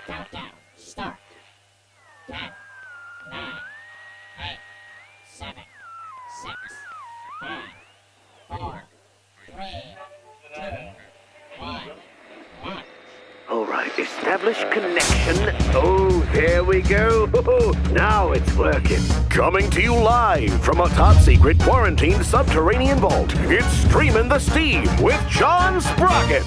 Countdown, start. 10, 9, 8, 7, 6, 5, 4, 3, 2, 1, launch. All right, establish connection. Oh, there we go. Now it's working. Coming to you live from a top-secret quarantined subterranean vault, it's Streamin' the Steam with John Sprocket.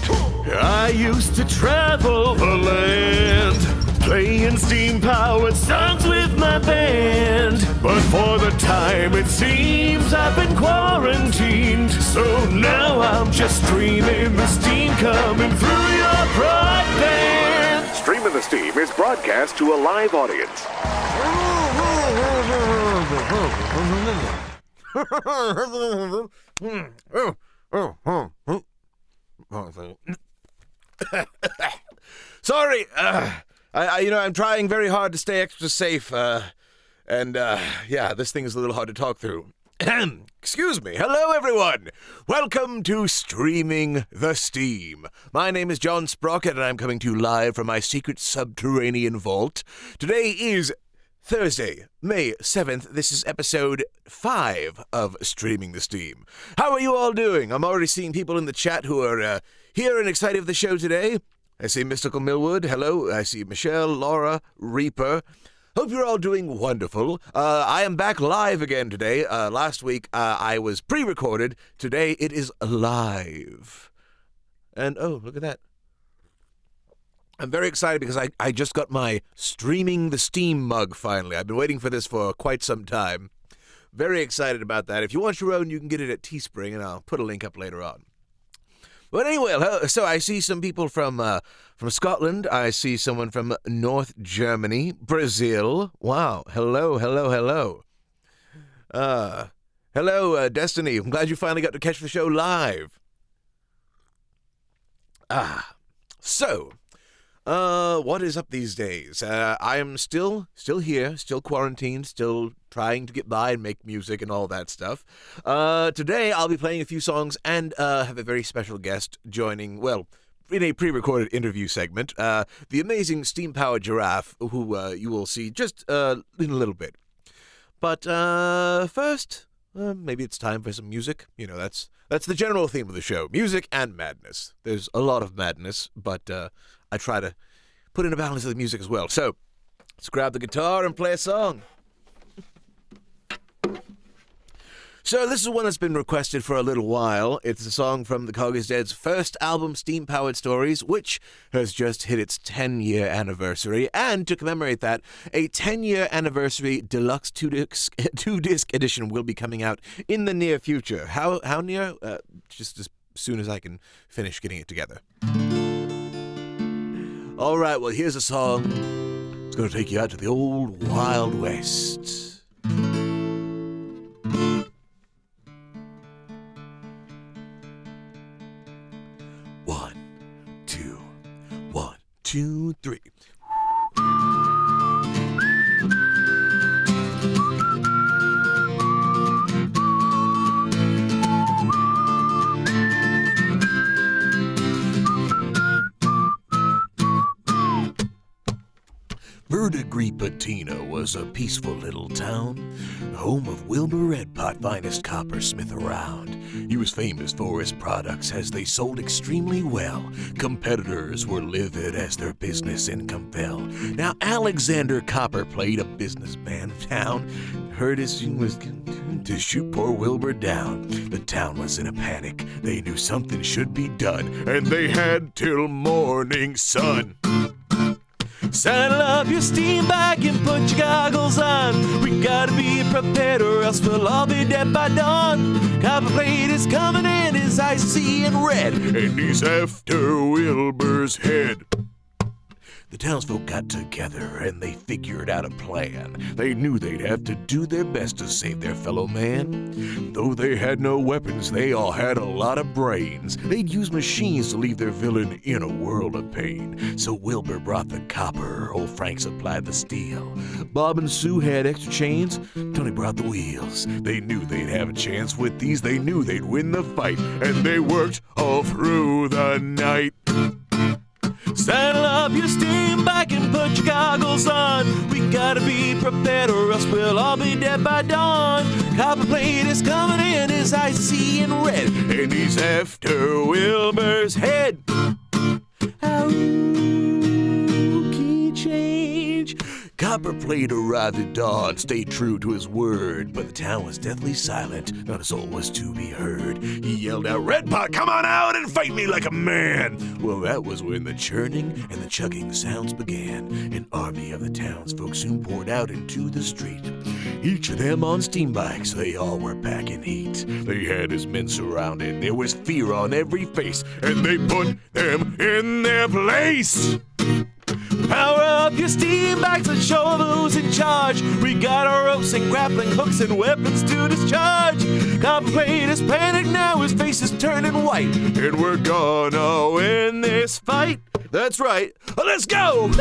I used to travel the land, playing steam-powered songs with my band. But for the time it seems I've been quarantined, so now I'm just streaming the steam coming through your broadband. Streamin' the Steam is broadcast to a live audience. Sorry, I'm trying very hard to stay extra safe, and this thing is a little hard to talk through. Excuse me. Hello, everyone. Welcome to Streaming the Steam. My name is John Sprocket, and I'm coming to you live from my secret subterranean vault. Today is Thursday, May 7th. This is episode 5 of Streaming the Steam. How are you all doing? I'm already seeing people in the chat who are here and excited for the show today. I see Mystical Millwood. Hello. I see Michelle, Laura, Reaper. Hope you're all doing wonderful. I am back live again today. Last week I was pre-recorded. Today it is live. And oh, look at that. I'm very excited because I just got my Streaming the Steam mug finally. I've been waiting for this for quite some time. Very excited about that. If you want your own, you can get it at Teespring, and I'll put a link up later on. But anyway, so I see some people from Scotland. I see someone from North Germany, Brazil. Wow. Hello. Hello, Destiny. I'm glad you finally got to catch the show live. So, what is up these days? I am still here, still quarantined, still trying to get by and make music and all that stuff. Today I'll be playing a few songs and have a very special guest joining, well, in a pre-recorded interview segment, the amazing Steam Powered Giraffe, who you will see just in a little bit. But first, maybe it's time for some music. You know, that's the general theme of the show, music and madness. There's a lot of madness, but I try to put in a balance of the music as well. So, let's grab the guitar and play a song. So this is one that's been requested for a little while. It's a song from the Cog is Dead's first album, Steam Powered Stories, which has just hit its 10-year anniversary. And to commemorate that, a 10-year anniversary deluxe two-disc edition will be coming out in the near future. How near? Just as soon as I can finish getting it together. All right, well, here's a song. It's going to take you out to the old Wild West. 1, 2, 1, 2, 3. Verdigripatina was a peaceful little town, home of Wilbur Redpot, finest coppersmith around. He was famous for his products as they sold extremely well. Competitors were livid as their business income fell. Now Alexander Copperplate, a businessman of town, heard he was to shoot poor Wilbur down. The town was in a panic. They knew something should be done, and they had till morning sun. Saddle up your steam bike and put your goggles on. We gotta be prepared or else we'll all be dead by dawn. Copperplate is coming in, his eyes see and red, and he's after Wilbur's head. The townsfolk got together and they figured out a plan. They knew they'd have to do their best to save their fellow man. Though they had no weapons, they all had a lot of brains. They'd use machines to leave their villain in a world of pain. So Wilbur brought the copper, old Frank supplied the steel. Bob and Sue had extra chains, Tony brought the wheels. They knew they'd have a chance with these, they knew they'd win the fight, and they worked all through the night. Saddle up your steam bike and put your goggles on. We gotta be prepared or else we'll all be dead by dawn. Copperplate is coming in, his eyes are seeing red, and he's after Wilbur's head. How key change. Copperplate arrived at dawn, stayed true to his word, but the town was deathly silent, not a soul was to be heard. He yelled out, "Redpot, come on out and fight me like a man!" Well, that was when the churning and the chugging sounds began. An army of the townsfolk soon poured out into the street. Each of them on steam bikes, they all were packing heat. They had his men surrounded, there was fear on every face, and they put them in their place. Power up your steam bikes and show them who's in charge. We got our ropes and grappling hooks and weapons to discharge. Copperplate is panicked now, his face is turning white, and we're gonna win this fight. That's right, let's go!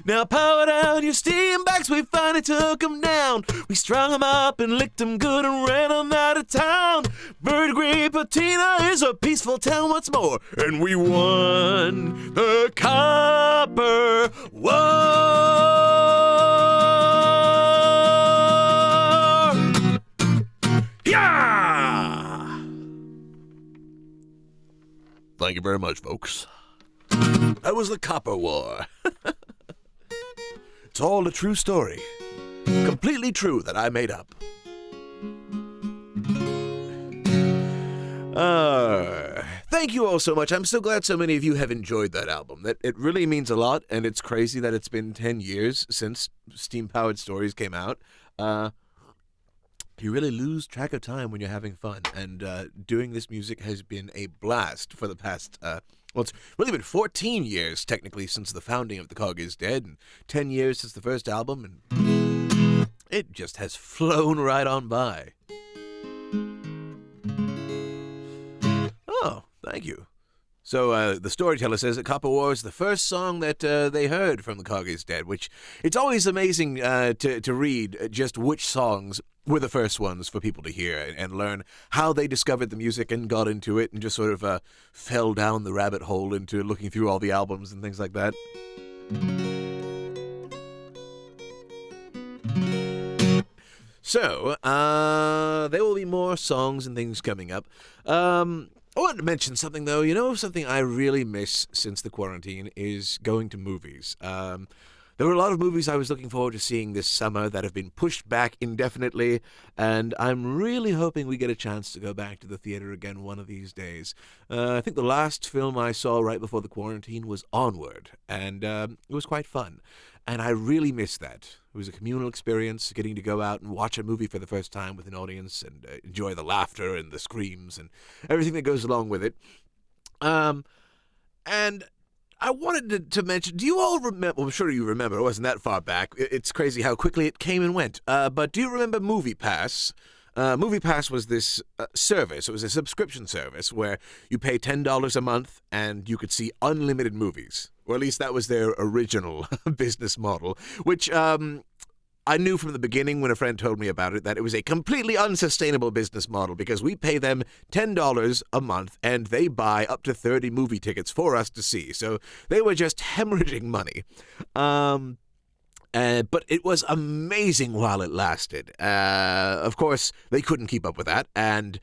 Now power down your steam bikes, we finally took them down. We strung them up and licked them good and ran them out of town. Verdigris Patina is a peaceful town once more, and we won the Copper War. Yeah! Thank you very much, folks. That was the Copper War. It's all a true story. Completely true that I made up. Thank you all so much. I'm so glad so many of you have enjoyed that album. It really means a lot, and it's crazy that it's been 10 years since Steam Powered Stories came out. You really lose track of time when you're having fun, and doing this music has been a blast for the past... well, it's really been 14 years, technically, since the founding of The Cog is Dead, and 10 years since the first album, and it just has flown right on by. Oh, thank you. So, the storyteller says that Copper War is the first song that they heard from The Cog is Dead, which it's always amazing to read just which songs were the first ones for people to hear and learn how they discovered the music and got into it and just sort of fell down the rabbit hole into looking through all the albums and things like that. So, there will be more songs and things coming up. I wanted to mention something, though. You know, something I really miss since the quarantine is going to movies. There were a lot of movies I was looking forward to seeing this summer that have been pushed back indefinitely, and I'm really hoping we get a chance to go back to the theater again one of these days. I think the last film I saw right before the quarantine was Onward, and it was quite fun. And I really miss that. It was a communal experience, getting to go out and watch a movie for the first time with an audience and enjoy the laughter and the screams and everything that goes along with it. And I wanted to mention, do you all remember, well, I'm sure you remember, it wasn't that far back. It's crazy how quickly it came and went. But do you remember MoviePass? MoviePass was this service. It was a subscription service where you pay $10 a month and you could see unlimited movies. Or at least that was their original business model, which I knew from the beginning when a friend told me about it that it was a completely unsustainable business model because we pay them $10 a month and they buy up to 30 movie tickets for us to see. So they were just hemorrhaging money. But it was amazing while it lasted. Of course, they couldn't keep up with that, and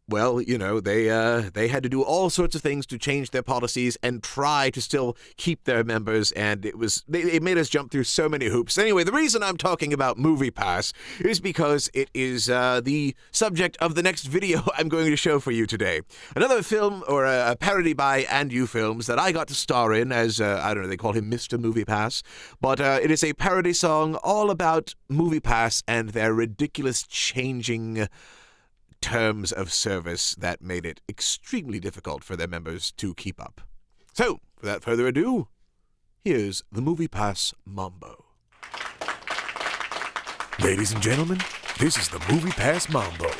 well, they had to do all sorts of things to change their policies and try to still keep their members, and it made us jump through so many hoops. Anyway, the reason I'm talking about MoviePass is because it is the subject of the next video I'm going to show for you today. Another film, or a parody by And You Films, that I got to star in as, I don't know, they call him Mr. MoviePass, but it is a parody song all about MoviePass and their ridiculous changing terms of service that made it extremely difficult for their members to keep up. So, without further ado, here's the MoviePass Mambo. Ladies and gentlemen, this is the MoviePass Mambo.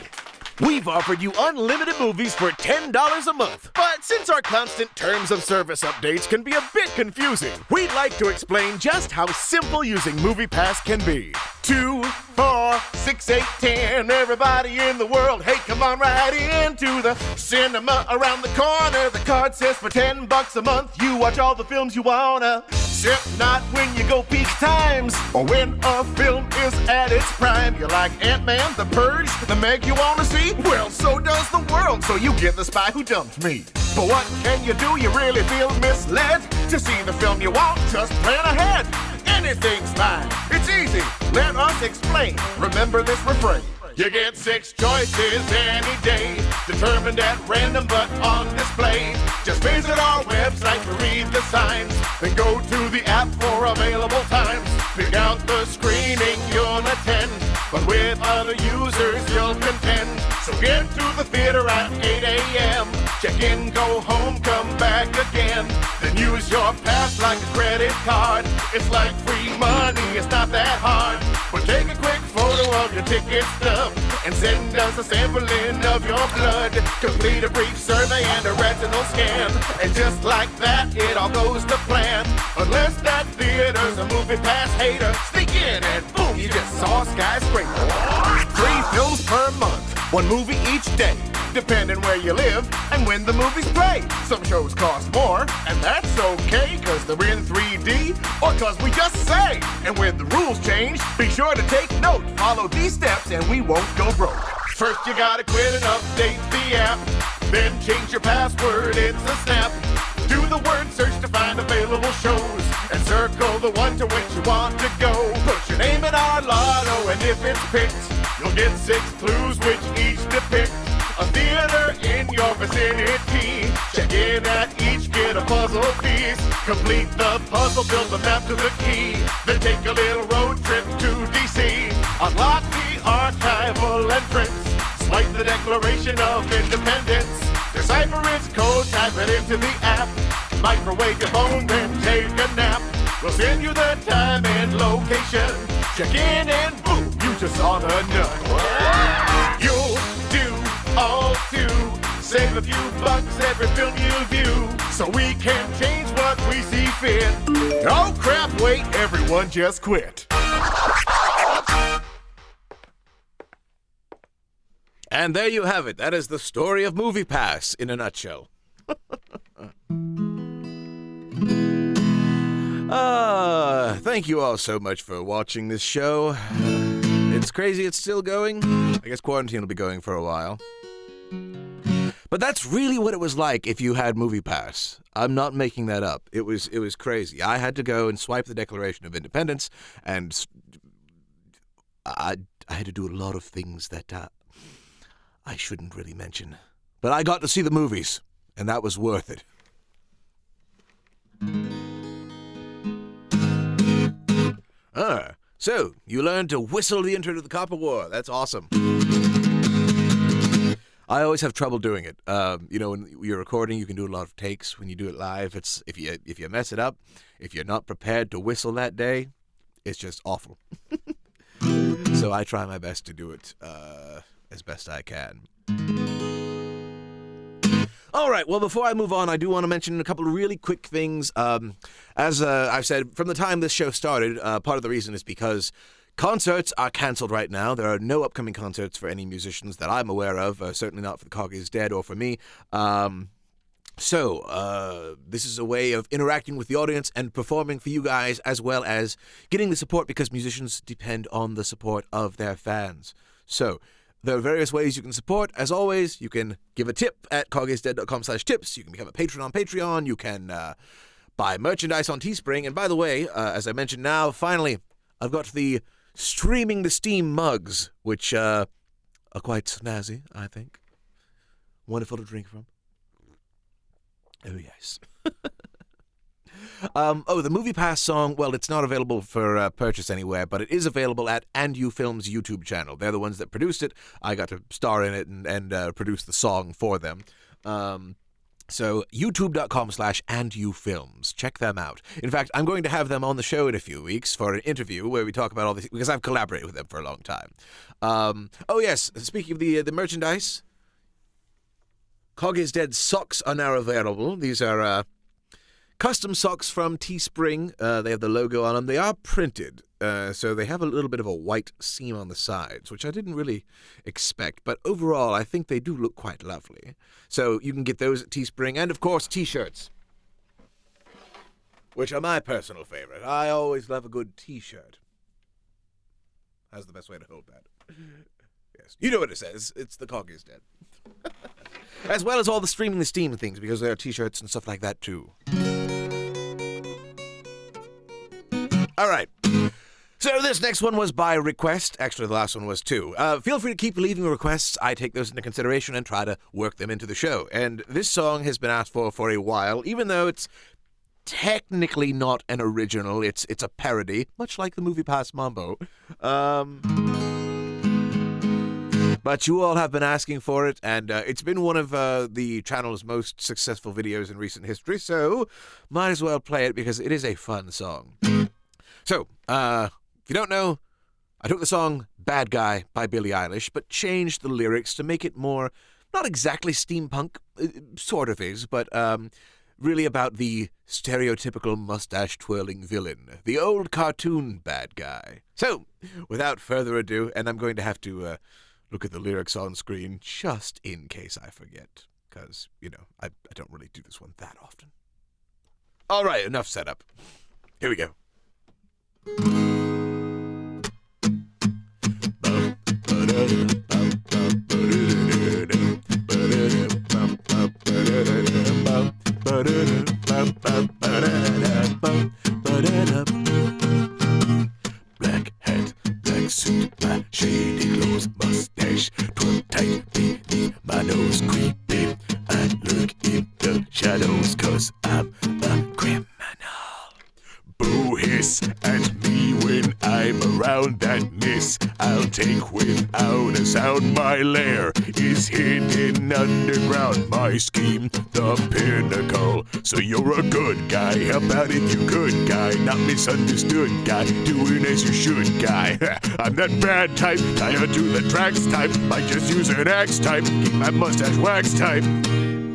We've offered you unlimited movies for $10 a month. But since our constant terms of service updates can be a bit confusing, we'd like to explain just how simple using MoviePass can be. 2, 4, 6, 8, 10. Everybody in the world, hey, come on right into the cinema around the corner. The card says for $10 a month, you watch all the films you wanna. Except not when you go peak times, or when a film is at its prime. You're like Ant-Man, The Purge, The Meg you wanna see? Well, so does the world, so you get The Spy Who Dumped Me. But what can you do? You really feel misled? To see the film you want, just plan ahead. Anything's fine, it's easy, let us explain. Remember this refrain. You get 6 choices any day, determined at random but on display. Just visit our website to read the signs, then go to the app for available times. Pick out the screening you'll attend, but with other users you'll contend. So get to the theater at 8 a.m. Check in, go home, come back again. Then use your pass like a credit card. It's like free money, it's not that hard. But take a quick photo of your ticket stub and send us a sampling of your blood. Complete a brief survey and a retinal scan, and just like that, it all goes to plan. Unless that theater's a MoviePass hater, sneak in and boom, you just saw a skyscraper. 3 films per month, 1 movie each day, depending where you live and when the movies play. Some shows cost more, and that's okay, cause they're in 3D, or cause we just say. And when the rules change, be sure to take note. Follow these steps and we won't go broke. First you gotta quit and update the app, then change your password, it's a snap. Do the word search to find available shows, and circle the one to which you want to go. Put your name in our lotto, and if it's picked, you'll get 6 clues which each depict a theater in your vicinity. Check in at each, get a puzzle piece. Complete the puzzle, build the map to the key. Then take a little road trip to DC. Unlock the archival entrance. Swipe the Declaration of Independence. Decipher its code, type it into the app. Microwave your phone, then take a nap. We'll send you the time and location. Check in and boom, you just saw the nut. You'll do all to save a few bucks every film you view, so we can change what we see fit. Oh crap, wait, everyone just quit. And there you have it. That is the story of MoviePass in a nutshell. Thank you all so much for watching this show. It's crazy it's still going. I guess quarantine will be going for a while. But that's really what it was like if you had MoviePass. I'm not making that up. It was crazy. I had to go and swipe the Declaration of Independence, and I had to do a lot of things that I shouldn't really mention. But I got to see the movies, and that was worth it. So, you learned to whistle the intro to the Copper War. That's awesome. I always have trouble doing it. When you're recording, you can do a lot of takes. When you do it live, it's if you mess it up, if you're not prepared to whistle that day, it's just awful. So I try my best to do it as best I can. All right, well, before I move on, I do want to mention a couple of really quick things. As I've said, from the time this show started, part of the reason is because concerts are canceled right now. There are no upcoming concerts for any musicians that I'm aware of, certainly not for the Cog is Dead or for me. So this is a way of interacting with the audience and performing for you guys, as well as getting the support, because musicians depend on the support of their fans. So There are various ways you can support. As always, you can give a tip at cogisdead.com/tips. You can become a patron on Patreon. You can buy merchandise on Teespring. And by the way, as I mentioned now, finally, I've got the Streaming the Steam mugs, which are quite snazzy, I think. Wonderful to drink from. Oh, yes. The Movie Pass song, well, it's not available for purchase anywhere, but it is available at And You Film's YouTube channel. They're the ones that produced it. I got to star in it and produce the song for them. So youtube.com/andyoufilms. Check them out. In fact, I'm going to have them on the show in a few weeks for an interview where we talk about all this, because I've collaborated with them for a long time. Oh, yes, speaking of the merchandise, Cog is Dead socks are now available. These are custom socks from Teespring. They have the logo on them. They are printed, so they have a little bit of a white seam on the sides, which I didn't really expect. But overall, I think they do look quite lovely. So you can get those at Teespring. And, of course, T-shirts, which are my personal favorite. I always love a good T-shirt. That's the best way to hold that. Yes, you know what it says. It's the Cog is Dead. As well as all the Streaming the Steam things, because there are T-shirts and stuff like that, too. All right. So this next one was by request. Actually, the last one was too. Feel free to keep leaving requests. I take those into consideration and try to work them into the show. And this song has been asked for a while, even though it's technically not an original. It's a parody, much like the Movie Pass Mambo. But you all have been asking for it, and it's been one of the channel's most successful videos in recent history, so might as well play it because it is a fun song. So, if you don't know, I took the song Bad Guy by Billie Eilish, but changed the lyrics to make it more, not exactly steampunk, it sort of is, but really about the stereotypical mustache-twirling villain, the old cartoon bad guy. So, without further ado, and I'm going to have to look at the lyrics on screen just in case I forget, because, you know, I don't really do this one that often. All right, enough setup. Here we go. Black hat, black suit, my shady clothes, mustache, twirl tight beneath my nose, creepy. I lurk in the shadows, 'cause I'm a criminal. Boo hiss at me when I'm around that miss. I'll take without a sound. My lair is hidden underground. My scheme, the pinnacle. So you're a good guy. How about it, you good guy? Not misunderstood guy. Doing as you should guy. I'm that bad type. Tie onto the tracks type. Might just use an axe type. Keep my mustache wax type.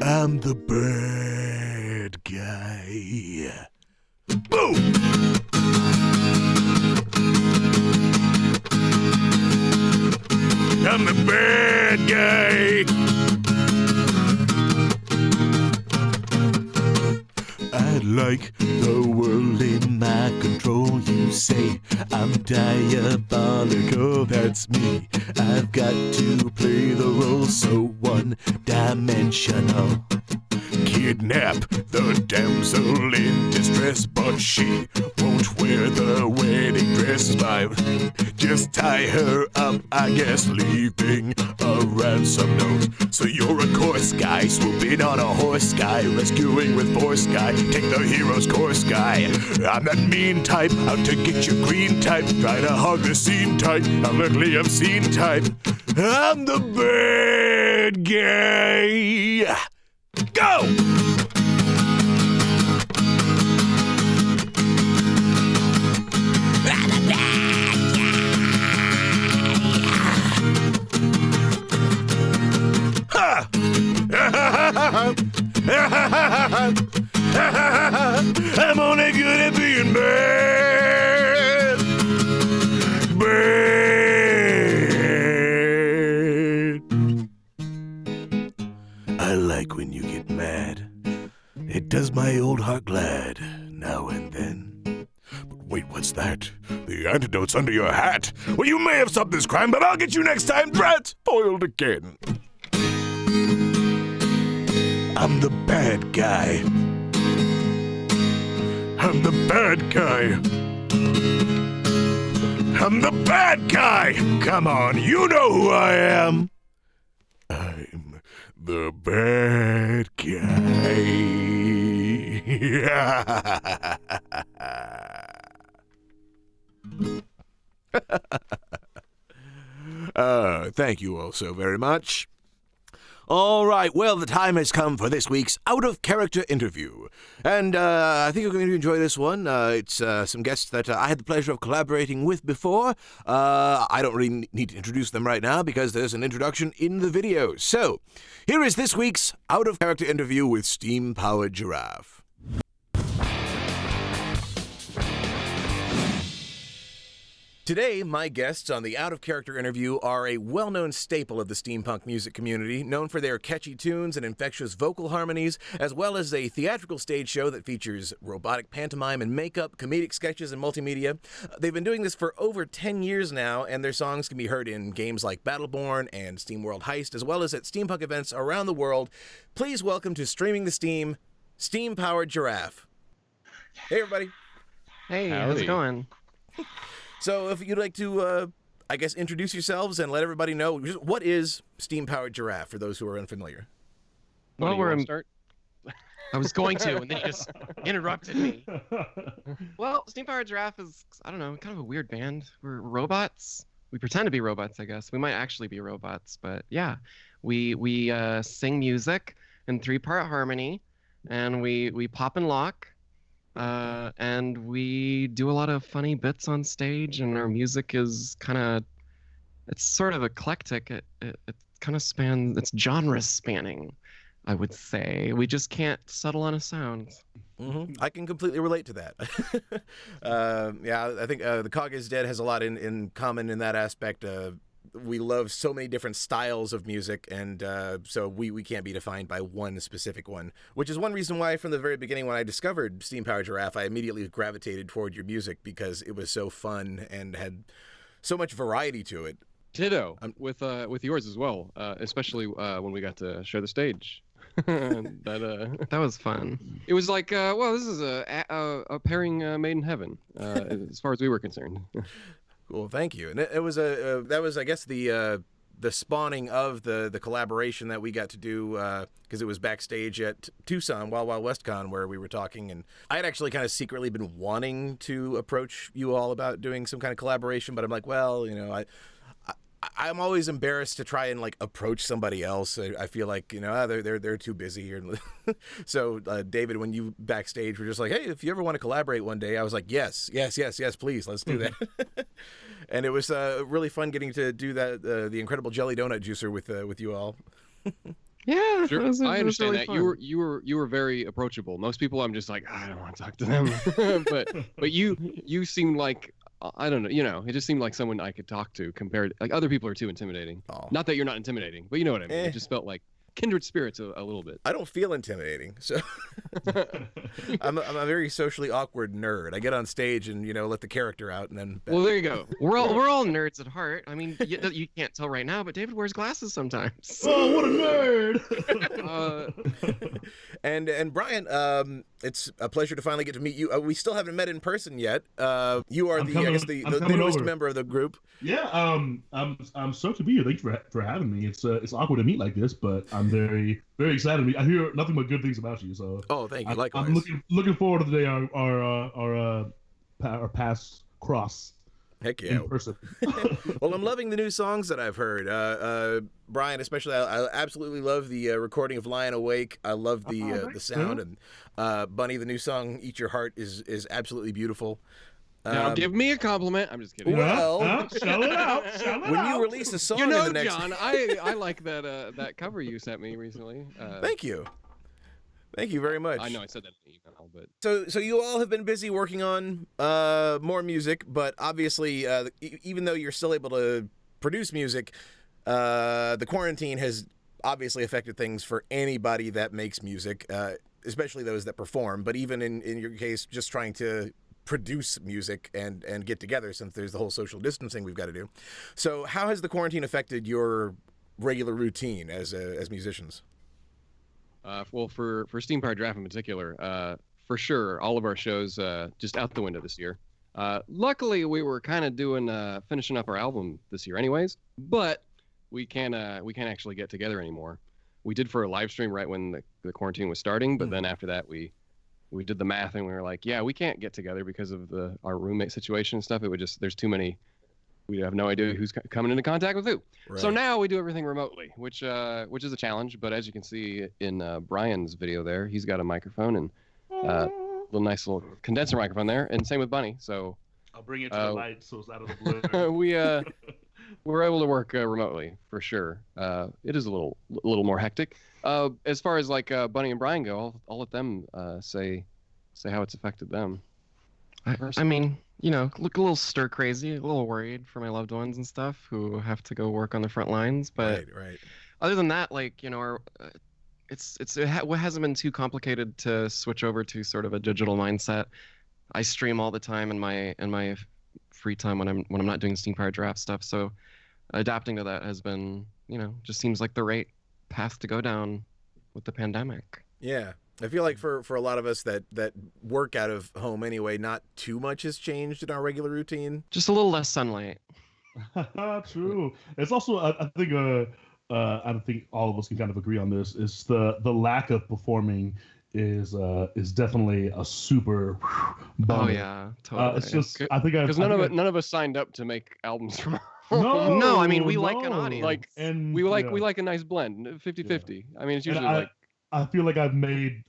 I'm the bad guy. Boom! I'm the bad guy. I like the world in my control, you say. I'm diabolical, that's me. I've got to play the role so one-dimensional. Kidnap the damsel in distress, but she won't wear the wedding dress. Just tie her up, I guess, leaving a ransom note. So you're a course guy, swooping on a horse guy, rescuing with force guy, take the hero's course guy. I'm that mean type, out to get you green type, try to hog the scene type, I'm ugly obscene type. I'm the bad guy. Go! I'm only good at being bad. I like when you get mad. It does my old heart glad now and then. But wait, what's that? The antidote's under your hat. Well, you may have solved this crime, but I'll get you next time, drat! Foiled again. I'm the bad guy. I'm the bad guy. I'm the bad guy! Come on, you know who I am! I'm the bad guy. Thank you all so very much. All right, well, the time has come for this week's out-of-character interview. And I think you're going to enjoy this one. It's some guests that I had the pleasure of collaborating with before. I don't really need to introduce them right now because there's an introduction in the video. So, here is this week's out-of-character interview with Steam Powered Giraffe. Today, my guests on the out-of-character interview are a well-known staple of the steampunk music community, known for their catchy tunes and infectious vocal harmonies, as well as a theatrical stage show that features robotic pantomime and makeup, comedic sketches, and multimedia. They've been doing this for over 10 years now, and their songs can be heard in games like Battleborn and SteamWorld Heist, as well as at steampunk events around the world. Please welcome to Streaming the Steam, Steam Powered Giraffe. Hey, everybody. Hey, Howdy. how's it going? So if you'd like to, I guess, introduce yourselves and let everybody know, what is Steam Powered Giraffe, for those who are unfamiliar? Well, we're start. I was going to, and then you just interrupted me. Well, Steam Powered Giraffe is, I don't know, kind of a weird band. We're robots. We pretend to be robots, I guess. We might actually be robots, but yeah. We sing music in 3-part harmony, and we pop and lock. And we do a lot of funny bits on stage, and our music is it's sort of eclectic. It kind of spans, it's genre spanning, I would say. We just can't settle on a sound. Mm-hmm. I can completely relate to that. Yeah, I think The Cog is Dead has a lot in common in that aspect. We love so many different styles of music, and so we can't be defined by one specific one, which is one reason why from the very beginning when I discovered Steam Powered Giraffe, I immediately gravitated toward your music because it was so fun and had so much variety to it. Ditto with yours as well, especially when we got to share the stage. That was fun. It was like, well, this is a pairing made in heaven, as far as we were concerned. Well, thank you. And it was that was, I guess, the spawning of the collaboration that we got to do because it was backstage at Tucson Wild Wild West Con where we were talking, and I had actually kind of secretly been wanting to approach you all about doing some kind of collaboration, but I'm like, well, you know, I'm always embarrassed to try and like approach somebody else. I feel like, you know, they're too busy. So David, when you backstage were just like, hey, if you ever want to collaborate one day, I was like, yes, please, let's do that. And it was really fun getting to do that, the Incredible Jelly Donut Juicer with you all. Yeah, Sure. I understand really that. fun. You were very approachable. Most people, I'm just like, I don't want to talk to them. but you seemed like, I don't know, you know, it just seemed like someone I could talk to compared, like other people are too intimidating. Oh. Not that you're not intimidating, but you know what I mean. It just felt like kindred spirits a little bit. I don't feel intimidating, so I'm a very socially awkward nerd. I get on stage and, you know, let the character out, and then Well, there you go. We're all nerds at heart. I mean, you can't tell right now, but David wears glasses sometimes. Oh, what a nerd! And Brian, it's a pleasure to finally get to meet you. We still haven't met in person yet. You are the newest over. member of the group. Yeah, I'm stoked to be here. Thanks for having me. It's awkward to meet like this, but I'm very excited. I hear nothing but good things about you. So Oh, thank you. Likewise. I'm looking forward to the day our paths cross. Heck yeah. In person. Well, I'm loving the new songs that I've heard. Brian, especially, I absolutely love the recording of Lion Awake. I love the sound. And Bunny, the new song Eat Your Heart is absolutely beautiful. Now give me a compliment. I'm just kidding. Well, shout it out. when you release a song You know, in the next... John, I like that cover you sent me recently. Thank you. Thank you very much. I know I said that in the email, but So you all have been busy working on more music, but obviously, even though you're still able to produce music, the quarantine has obviously affected things for anybody that makes music, especially those that perform. But even in your case, just trying to produce music and get together, since there's the whole social distancing we've got to do. So how has the quarantine affected your regular routine as musicians? Well, for Steam Powered Giraffe in particular, for sure, all of our shows just out the window this year. Luckily, we were kind of doing finishing up our album this year, anyways. But we can't actually get together anymore. We did for a live stream right when the quarantine was starting, but then after that, we did the math and we were like, yeah, we can't get together because of our roommate situation and stuff. It would just there's too many. We have no idea who's coming into contact with who. Right. So now we do everything remotely, which is a challenge. But as you can see in Brian's video there, he's got a microphone and little nice little condenser microphone there, and same with Bunny. So I'll bring it to the light so it's out of the blur. we're able to work remotely for sure. It is a little more hectic. As far as like Bunny and Brian go, I'll let them say how it's affected them. I mean, look a little stir crazy, a little worried for my loved ones and stuff who have to go work on the front lines. But Right. other than that, like, it hasn't been too complicated to switch over to sort of a digital mindset. I stream all the time in my free time when I'm not doing Steam Powered Giraffe stuff. So adapting to that has been, just seems like the right path to go down with the pandemic. Yeah. I feel like for a lot of us that work out of home anyway, not too much has changed in our regular routine. Just a little less sunlight. True. It's also I think all of us can kind of agree on this. Is the lack of performing is definitely a super bummer. Oh yeah, totally. It's just I think because none of us signed up to make albums from No, no, I mean we like an audience. like and we like a nice blend, 50-50. I mean it's usually I feel like I've made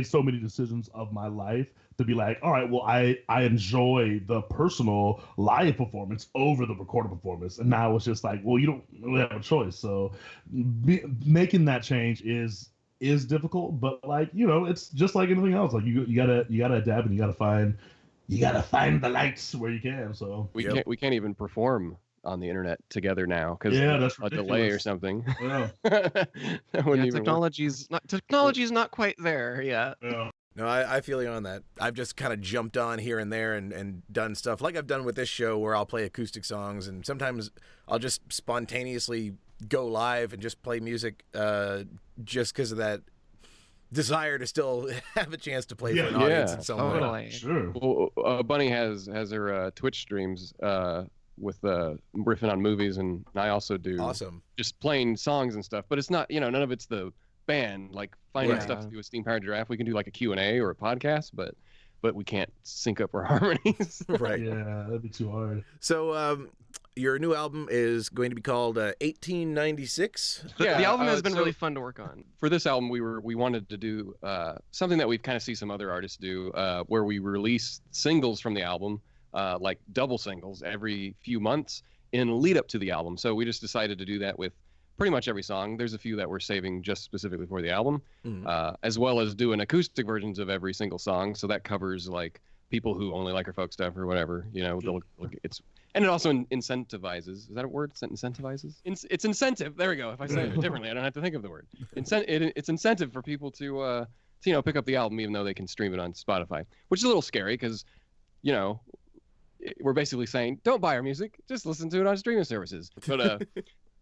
so many decisions of my life to be like, all right, well, I enjoy the personal live performance over the recorded performance, and now it's just like, well, you don't really have a choice. So making that change is difficult, but like it's just like anything else. Like you gotta adapt, and you gotta find the lights where you can. So we can't even perform on the internet together now because that's a delay or something. Yeah. Technology's not quite there yet. Yeah. No, I feel you on that. I've just kind of jumped on here and there and done stuff like I've done with this show where I'll play acoustic songs, and sometimes I'll just spontaneously go live and just play music just because of that desire to still have a chance to play for an audience in some way. Totally. Sure. Well, Bunny has her Twitch streams with riffing on movies, and I also do just playing songs and stuff. But it's not, none of it's the band, like finding stuff to do with Steam Powered Giraffe. We can do like a Q&A or a podcast, but we can't sync up our harmonies. Right. Yeah, that'd be too hard. So your new album is going to be called 1896. The album has been really fun to work on. For this album, we wanted to do something that we've kind of see some other artists do, where we release singles from the album, like double singles every few months in lead up to the album. So we just decided to do that with pretty much every song. There's a few that we're saving just specifically for the album, as well as doing acoustic versions of every single song. So that covers like people who only like our folk stuff or whatever. And it also incentivizes. Is that a word? Incentivizes? It's incentive. There we go. If I say it differently, I don't have to think of the word. It's incentive for people to pick up the album even though they can stream it on Spotify, which is a little scary because, we're basically saying don't buy our music, just listen to it on streaming services.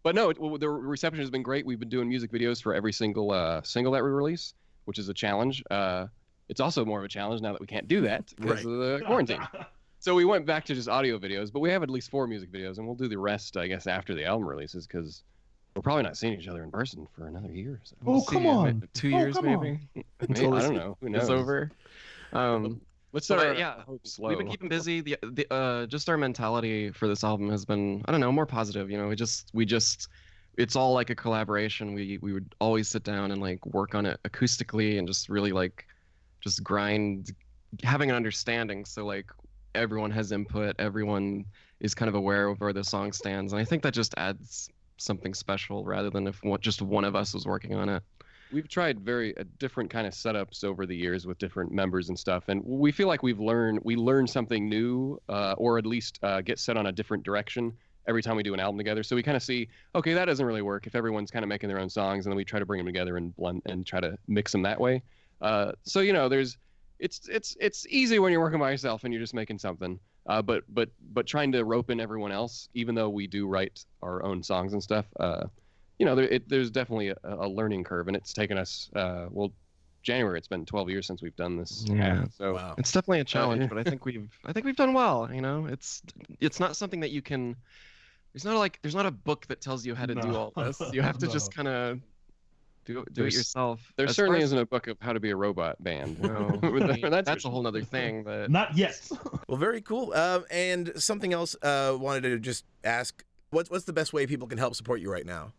But no, the reception has been great. We've been doing music videos for every single single that we release, which is a challenge. It's also more of a challenge now that we can't do that because of the quarantine. So we went back to just audio videos, but we have at least 4 music videos, and we'll do the rest, I guess, after the album releases because we're probably not seeing each other in person for another year. So. Oh, come on. 2 years, maybe. I don't know. Who knows? It's over. Let's start slow. We've been keeping busy. Just our mentality for this album has been, I don't know, more positive. We just it's all like a collaboration. We would always sit down and like work on it acoustically and just really like just grind, having an understanding. So like everyone has input, everyone is kind of aware of where the song stands, and I think that just adds something special rather than if just one of us was working on it. We've tried very different kind of setups over the years with different members and stuff, and we feel like we learn something new, or at least get set on a different direction every time we do an album together. So we kind of see, okay, that doesn't really work if everyone's kind of making their own songs, and then we try to bring them together and blend and try to mix them that way. So there's it's easy when you're working by yourself and you're just making something. But trying to rope in everyone else, even though we do write our own songs and stuff, there's definitely a learning curve, and it's taken us January. It's been 12 years since we've done this. Yeah. So Wow. It's definitely a challenge, but I think we've done well. You know, it's not something that you can. There's not a book that tells you how to do all this. You have to just kind of do it yourself. There As certainly far as- isn't a book of how to be a robot band. No, I mean, that's a whole other thing. But Not yet. Well, very cool. And something else wanted to just ask, what's the best way people can help support you right now?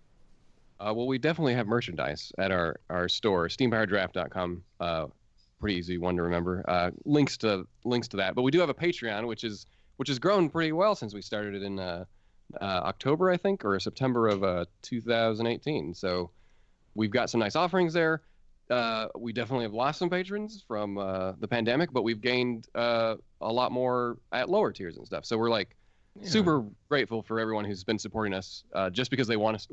Well, we definitely have merchandise at our store, steampoweredgiraffe.com. Pretty easy one to remember. Links to that. But we do have a Patreon, which has grown pretty well since we started it in October, I think, or September of 2018. So we've got some nice offerings there. We definitely have lost some patrons from the pandemic, but we've gained a lot more at lower tiers and stuff. So we're super grateful for everyone who's been supporting us, just because they want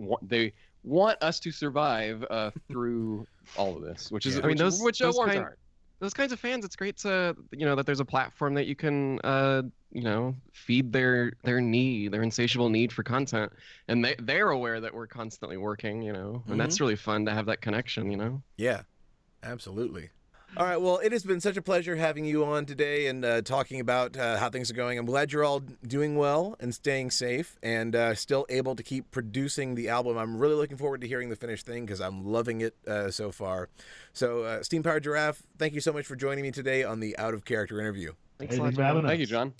us to survive through all of this, which is those kinds of fans, it's great to that there's a platform that you can feed their insatiable need for content, and they're aware that we're constantly working, and that's really fun to have that connection. Yeah, absolutely. All right, well, it has been such a pleasure having you on today and talking about how things are going. I'm glad you're all doing well and staying safe and still able to keep producing the album. I'm really looking forward to hearing the finished thing because I'm loving it so far. So, Steam Powered Giraffe, thank you so much for joining me today on the Out of Character interview. Thanks Hey, a lot, thanks for having John. us. Thank you, John.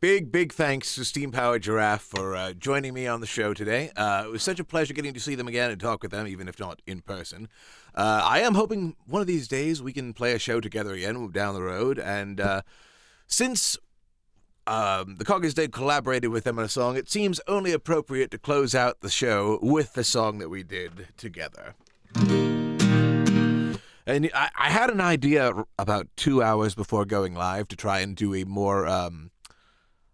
Big thanks to Steam Powered Giraffe for joining me on the show today. It was such a pleasure getting to see them again and talk with them, even if not in person. I am hoping one of these days we can play a show together again down the road. And since the Coggers Dead collaborated with them on a song, it seems only appropriate to close out the show with the song that we did together. And I had an idea about 2 hours before going live to try and do a more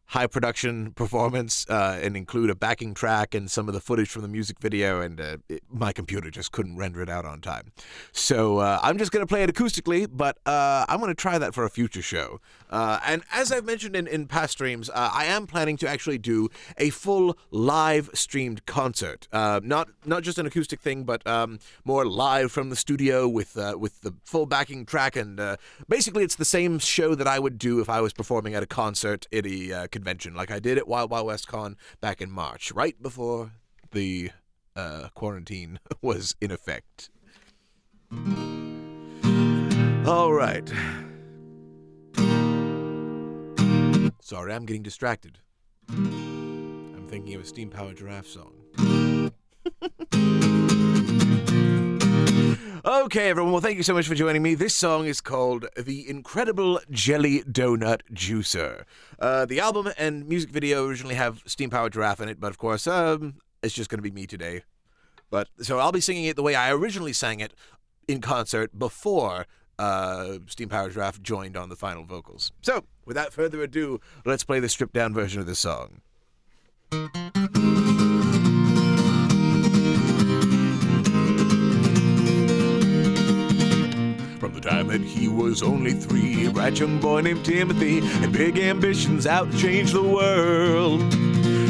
high production performance and include a backing track and some of the footage from the music video, and my computer just couldn't render it out on time. So I'm just going to play it acoustically, but I'm going to try that for a future show. And as I've mentioned in past streams, I am planning to actually do a full live streamed concert. Not just an acoustic thing, but more live from the studio with the full backing track. And basically it's the same show that I would do if I was performing at a concert at a convention, like I did at Wild Wild West Con back in March, right before the quarantine was in effect. All right. Sorry, I'm getting distracted. I'm thinking of a Steam Powered Giraffe song. Okay, everyone. Well, thank you so much for joining me. This song is called The Incredible Jelly Donut Juicer. The album and music video originally have Steam Powered Giraffe in it, but of course, it's just going to be me today. So I'll be singing it the way I originally sang it in concert before Steam Powered Giraffe joined on the final vocals. So, without further ado, let's play the stripped down version of this song. From the time that he was only 3, a bright young boy named Timothy had big ambitions out to change the world.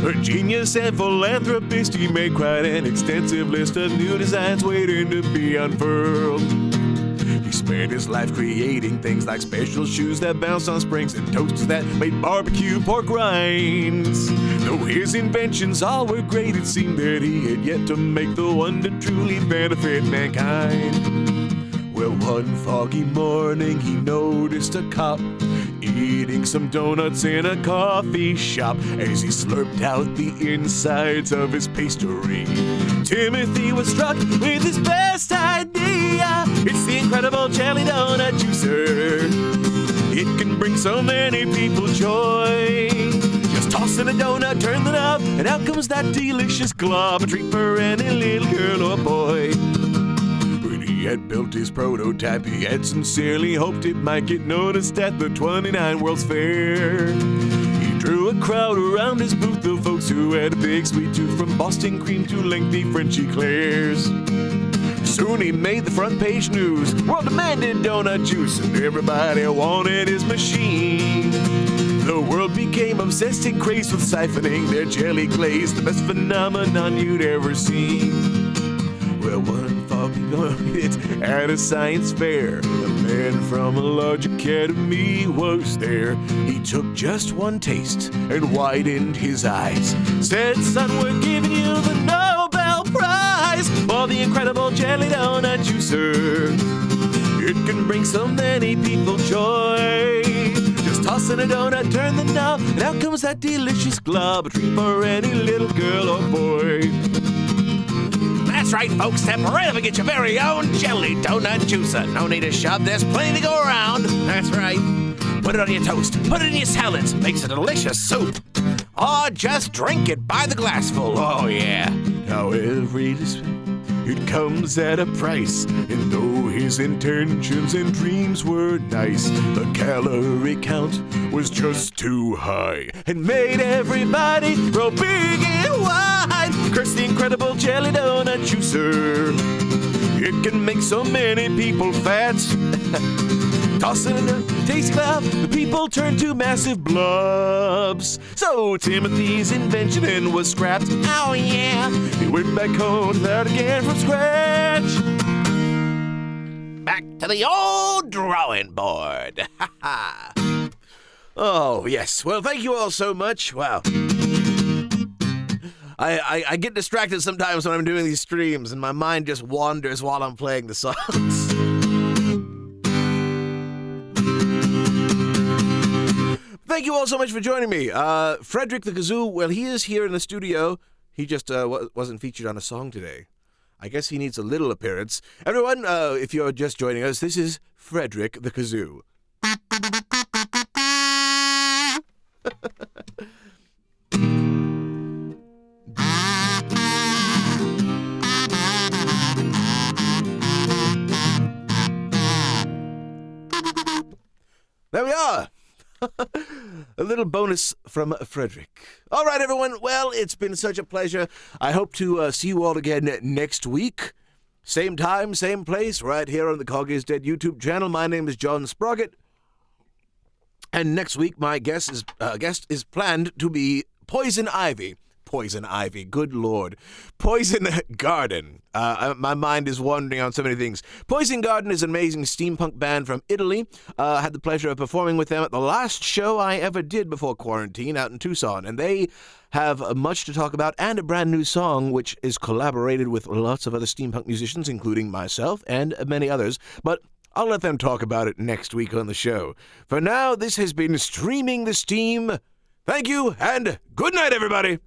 A genius and philanthropist, he made quite an extensive list of new designs waiting to be unfurled. He spent his life creating things like special shoes that bounced on springs and toasters that made barbecue pork rinds. Though his inventions all were great, it seemed that he had yet to make the one to truly benefit mankind. Well, one foggy morning he noticed a cop eating some donuts in a coffee shop. As he slurped out the insides of his pastry, Timothy was struck with his best idea. It's the incredible jelly donut juicer. It can bring so many people joy. Just toss in a donut, turn the knob, and out comes that delicious glob, a treat for any little girl or boy. He had built his prototype, he had sincerely hoped it might get noticed at the 29 World's Fair. He drew a crowd around his booth of folks who had a big sweet tooth, from Boston cream to lengthy French eclairs. Soon he made the front page news. World demanded donut juice, and everybody wanted his machine. The world became obsessed and crazed with siphoning their jelly glaze, the best phenomenon you'd ever seen. Well, one foggy night at a science fair, a man from a large academy was there. He took just one taste and widened his eyes. Said, son, we're giving you the Nobel Prize for the incredible jelly donut juicer. It can bring so many people joy. Just toss in a donut, turn the knob, and out comes that delicious glob, a treat for any little girl or boy. That's right, folks. Step right up and get your very own jelly donut juicer. No need to shove. There's plenty to go around. That's right. Put it on your toast. Put it in your salads. Makes a delicious soup. Or just drink it by the glassful. Oh, yeah. Now every it comes at a price. And though his intentions and dreams were nice, the calorie count was just too high and made everybody grow big and wide. Curse the incredible jelly donut juicer. It can make so many people fat. Toss in a tasty glob, the people turn to massive blobs. So Timothy's invention was scrapped. Oh yeah, he went back home to start again from scratch. Back to the old drawing board. Oh yes, well thank you all so much. Wow. I get distracted sometimes when I'm doing these streams and my mind just wanders while I'm playing the songs. Thank you all so much for joining me. Frederick the Kazoo, well, he is here in the studio. He just wasn't featured on a song today. I guess he needs a little appearance. Everyone, if you're just joining us, this is Frederick the Kazoo. There we are. A little bonus from Frederick. All right, everyone. Well, it's been such a pleasure. I hope to see you all again next week. Same time, same place, right here on the Cog is Dead YouTube channel. My name is John Sprocket. And next week, my guest is planned to be Poison Ivy. Poison Ivy, good lord. Poison Garden. My mind is wandering on so many things. Poison Garden is an amazing steampunk band from Italy. Had the pleasure of performing with them at the last show I ever did before quarantine out in Tucson. And they have much to talk about and a brand new song which is collaborated with lots of other steampunk musicians, including myself and many others. But I'll let them talk about it next week on the show. For now, this has been Streaming the Steam. Thank you, and good night, everybody.